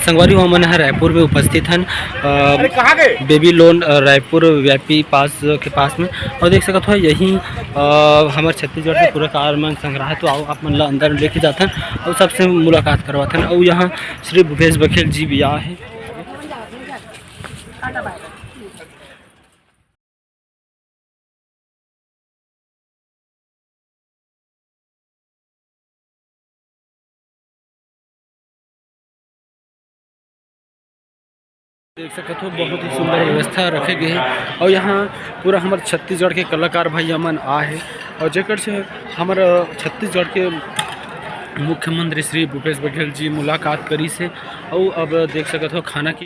संगवारी हो मन रायपुर में उपस्थित हैं बेबी लोन रायपुर व्यापी पास के पास में। और देख सकते हो यही हमारे छत्तीसगढ़ के पूरा कारमान संग्रह। तो आओ आप मन ला अंदर लेके जाते हैं और सबसे मुलाकात करवाते हैं। और यहाँ श्री भूपेश बघेल जी भी आए हैं। देख सकते हो बहुत ही सुंदर व्यवस्था रखे गए हैं। और यहाँ पूरा हमारे छत्तीसगढ़ के कलाकार भाई अमन आए और जेकर से हमारे छत्तीसगढ़ के मुख्यमंत्री श्री भूपेश बघेल जी मुलाकात करी से। और अब देख सकते हो खाना की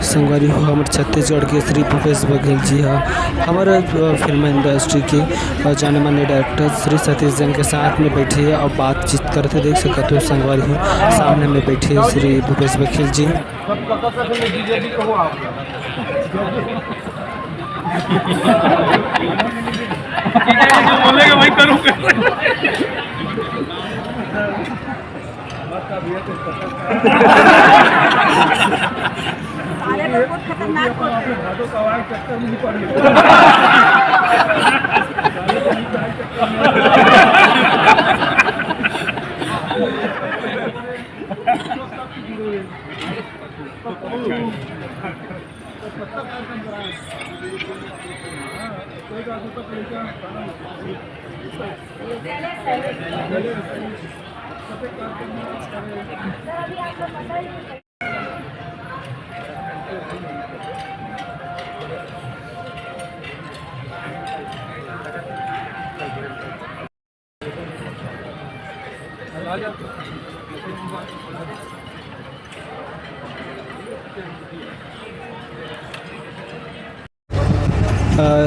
संगवारी हो हमारे छत्तीसगढ़ के श्री भूपेश बघेल जी हाँ हमारे फिल्म इंडस्ट्री के जाने माने डायरेक्टर श्री सतीश जैन के साथ में बैठे हैं और बातचीत करते देख सकते हो। संगवारी हो सामने में बैठे श्री भूपेश बघेल जी।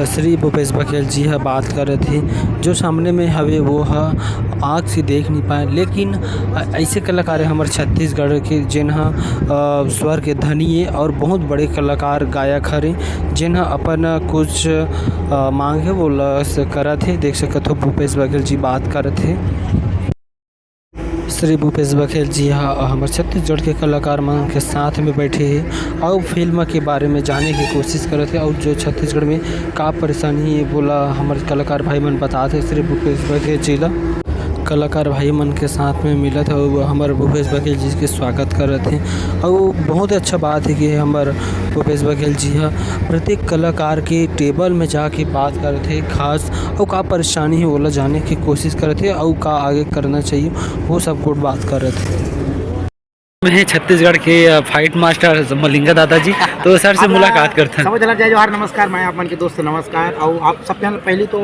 श्री भूपेश बघेल जी है बात कर रहे थे जो सामने में हवे वो है आँख से देख नहीं पाए। लेकिन ऐसे कलाकार हमारे छत्तीसगढ़ के जिन्हा स्वर के धनी और बहुत बड़े कलाकार गायक हरे जिन्हा अपन कुछ मांग है वो करत थे। देख सकते हो भूपेश बघेल जी बात करत थे। श्री भूपेश बघेल जी हाँ हमारे छत्तीसगढ़ के कलाकार मन के साथ में बैठे हैं और फिल्म के बारे में जाने की कोशिश कर रहे थे। और जो छत्तीसगढ़ में का परेशानी है बोला हमारे कलाकार भाई मन बताते श्री भूपेश बघेल जी ला कलाकार भाई मन के साथ में मिला था और हमारे भूपेश बघेल जी के स्वागत कर रहे थे। और वो बहुत अच्छा बात है कि हमारे भूपेश बघेल जी हाँ प्रत्येक कलाकार के टेबल में जाके बात कर रहे थे खास और का परेशानी है वो जाने की कोशिश कर रहे थे और का आगे करना चाहिए वो सब कुछ बात कर रहे थे। मैं छत्तीसगढ़ के फाइट मास्टर मलिंगा दादाजी तो सर से मुलाकात करते हैं। समझ जय जोहार नमस्कार। मैं आप मन के दोस्त नमस्कार। और आप सबसे पहले तो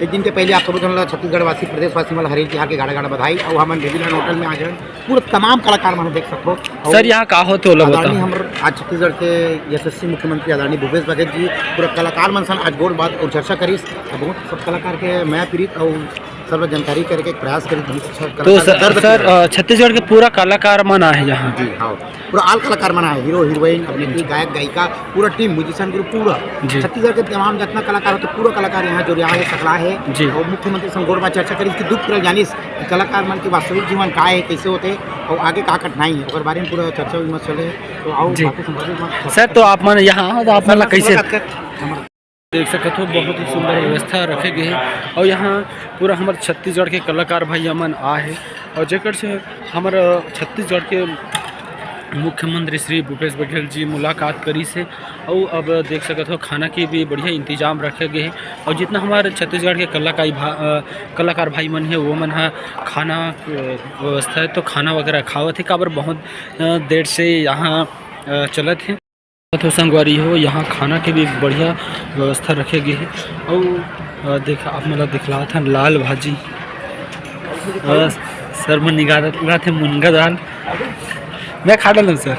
एक दिन के पहले आप सब जन छत्तीसगढ़ वासी प्रदेशवासी मतलब हरेक यहाँ के गाड़ा गाड़ा बधाई। और हम बेबीलोन होटल में आ जाए पूरा तमाम कलाकार मन देख सकते हो। सर यहाँ का होते हम आज छत्तीसगढ़ के यशस्वी मुख्यमंत्री आदरणीय भूपेश बघेल जी पूरा कलाकार मन सन आज गोल बात और चर्चा करी। बहुत सब कलाकार के मैं पीड़ित और सब जानकारी करके प्रयास करी। तो सर छत्तीसगढ़ के पूरा कलाकार मना है यहाँ जी हाँ पूरा आल कलाकार मना है हीरो हीरोइन अभिनेत्री गायक गायिका पूरा टीम म्यूजिशियन ग्रुप पूरा छत्तीसगढ़ के तमाम जितना कलाकार होते पूरा कलाकार यहाँ जो यहाँ है सकला है। और मुख्यमंत्री संगोड़ में चर्चा करी इसकी दुख कर जानी कलाकार मन के वास्तविक जीवन का है कैसे होते और आगे का कठिनाई है और बारे में पूरा चर्चा विमर्श चले। तो आओ सर तो आप मन यहाँ आप मन कैसे देख सकते हो बहुत ही सुंदर व्यवस्था रखे गए हैं। और यहाँ पूरा हमारे छत्तीसगढ़ के कलाकार भाई अमन आए और जेकर से हमारे छत्तीसगढ़ के मुख्यमंत्री श्री भूपेश बघेल जी मुलाकात करी से। और अब देख सकते हो खाना की भी बढ़िया इंतजाम रखे गए हैं। और जितना हमारे छत्तीसगढ़ के कलाकार भाई मन है वो मन है खाना व्यवस्था है तो खाना वगैरह खावत है काबर बहुत देर से यहाँ चलत है। तो संगवारी हो यहाँ खाना के भी बढ़िया व्यवस्था रखे गए हैं। और देखा आप मतलब दिखला था लाल भाजी सर में निगाह थे मुनगा दाल मैं खा डालूँ सर।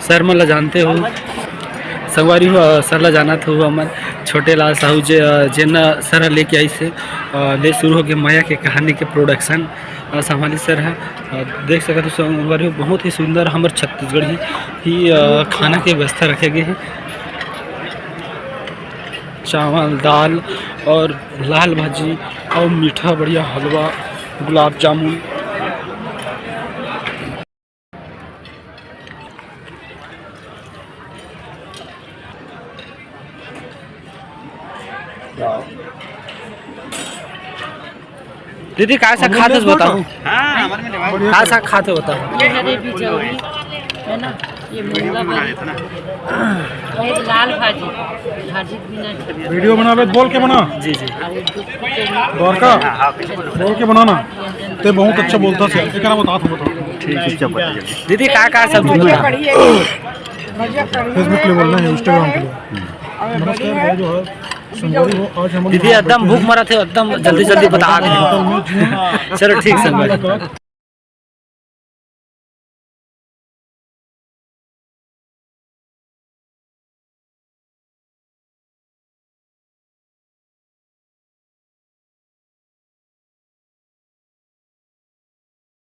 सर मतलब जानते हो संगवारी हो सर ला जाना था हमार छोटे लाल साहू जेना सर लेके आई से ले शुरू हो गए माया के कहानी के प्रोडक्शन। संभाली सर है। देख सकते हो संगवारी बहुत ही सुंदर हमारे छत्तीसगढ़ी ही खाना के व्यवस्था रखे गए हैं। चावल दाल और लाल भाजी और मीठा बढ़िया हलवा गुलाब जामुन। दीदी का सा खाते बताओ, का सा खाते बताओ। ये हरे बिचौली है ना, ये मूंगा बरी और एक लाल भाजी, भाजी बिना वीडियो बनावे बोल के बना जी जी द्वारका बोल के बनाना ते बहुत अच्छा बोलता से एकरा बता तू बता। ठीक है दीदी का सब्जी बता। फेसबुक पे बोलना है, इंस्टाग्राम पे नमस्कार भाई जो है संगवारी वो आज हम दीदी एकदम भूख मरा थे, एकदम जल्दी जल्दी बता दे। चलो ठीक संगवारी।